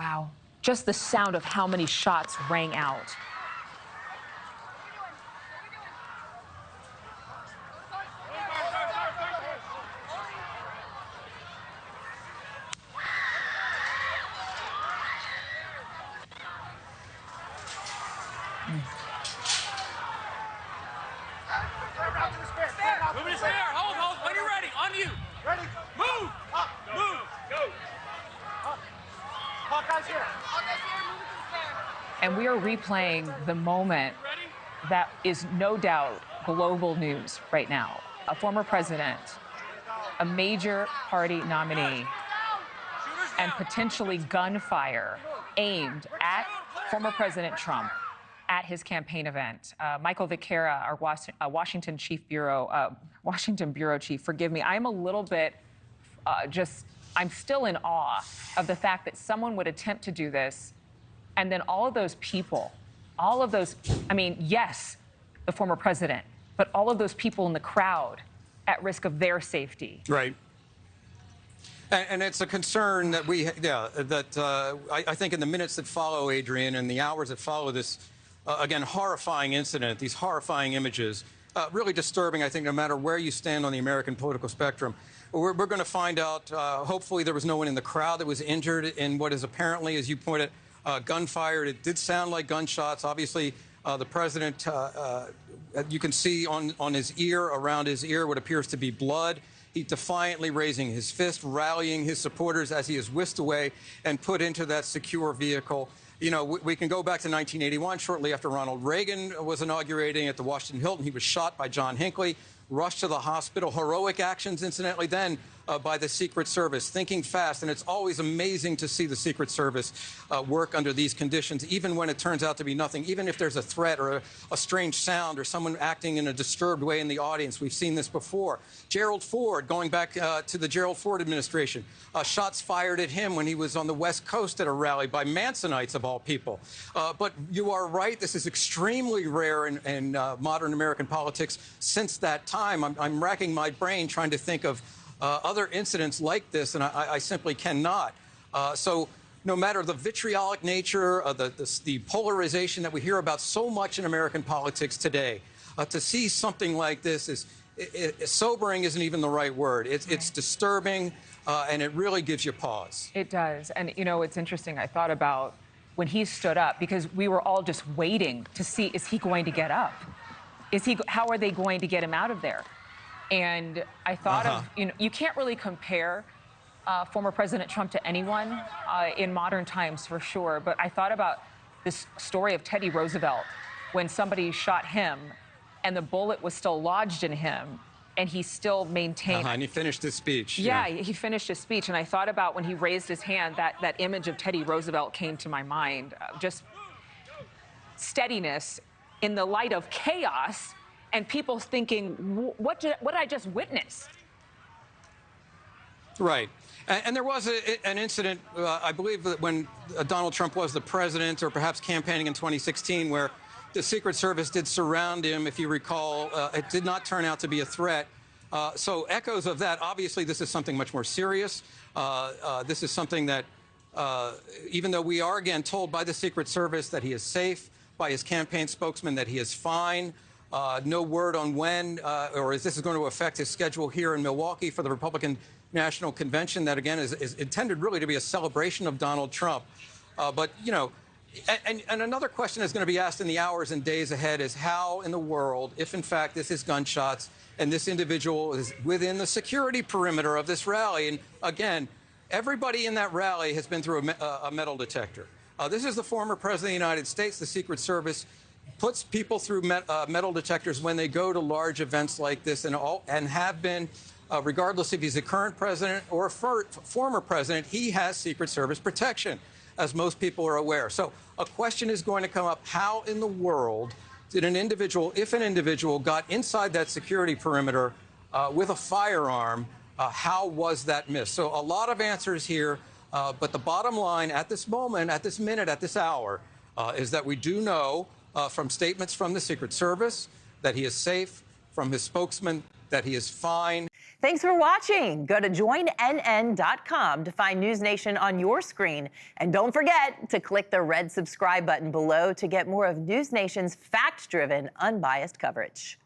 Wow. Just the sound of how many shots rang out. Move his hair. Hold. When you're ready. On you. Ready. Move. Up. Move. Go. Up. Hawkeye's here. And we are replaying the moment that is no doubt global news right now. A former president, a major party nominee, and potentially gunfire aimed at former President Trump at his campaign event. Michael Viqueira, our Washington bureau chief, forgive me, I'm a little bit I'm still in awe of the fact that someone would attempt to do this, and then all of those people, yes, the former president, but all of those people in the crowd at risk of their safety. Right. And it's a concern that I think in the minutes that follow, Adrian, and the hours that follow this, again, horrifying incident, these horrifying images, really disturbing, I think, no matter where you stand on the American political spectrum. We're going to find out, hopefully there was no one in the crowd that was injured in what is apparently, as you pointed, gunfire. It did sound like gunshots. Obviously, the president, you can see on his ear, around his ear, what appears to be blood. He defiantly raising his fist, rallying his supporters as he is whisked away and put into that secure vehicle. You know, we can go back to 1981, shortly after Ronald Reagan was inaugurating at the Washington Hilton. He was shot by John Hinkley, rushed to the hospital. Heroic actions, incidentally, then by the Secret Service, thinking fast. And it's always amazing to see the Secret Service work under these conditions, even when it turns out to be nothing, even if there's a threat or a strange sound or someone acting in a disturbed way in the audience. We've seen this before. Gerald Ford, going back to the Gerald Ford administration, shots fired at him when he was on the West Coast at a rally by Mansonites, of all people. But you are right. This is extremely rare in modern American politics since that time. I'm racking my brain trying to think of other incidents like this, and I simply cannot. So no matter the vitriolic nature of the polarization that we hear about so much in American politics today, to see something like this is sobering isn't even the right word. It's disturbing, and it really gives you pause. It does. And, you know, it's interesting. I thought about when he stood up, because we were all just waiting to see, is he going to get up? How are they going to get him out of there? And I thought of, you can't really compare former President Trump to anyone in modern times, for sure. But I thought about this story of Teddy Roosevelt, when somebody shot him and the bullet was still lodged in him, and he still maintained. And he finished his speech. Yeah, he finished his speech. And I thought about when he raised his hand, that image of Teddy Roosevelt came to my mind. Just steadiness in the light of chaos, and people thinking, what did I just witness? Right. And there was an incident, I believe, that when Donald Trump was the president, or perhaps campaigning in 2016, where the Secret Service did surround him, if you recall. It did not turn out to be a threat. So echoes of that. Obviously, this is something much more serious. This is something that, even though we are, again, told by the Secret Service that he is safe, by his campaign spokesman that he is fine, no word on when or is this going to affect his schedule here in Milwaukee for the Republican National Convention that, again, is intended really to be a celebration of Donald Trump. But, you know, and another question is going to be asked in the hours and days ahead is how in the world, if in fact this is gunshots and this individual is within the security perimeter of this rally. And again, everybody in that rally has been through a metal detector. This is the former president of the United States. The Secret Service puts people through metal detectors when they go to large events like this, and have been, regardless if he's a current president or a former president, he has Secret Service protection, as most people are aware. So a question is going to come up: how in the world did an individual, if an individual got inside that security perimeter with a firearm, how was that missed? So a lot of answers here, but the bottom line at this moment, at this minute, at this hour, is that we do know from statements from the Secret Service that he is safe, from his spokesman that he is fine. Thanks for watching. Go to joinnn.com to find NewsNation on your screen. And don't forget to click the red subscribe button below to get more of NewsNation's fact-driven, unbiased coverage.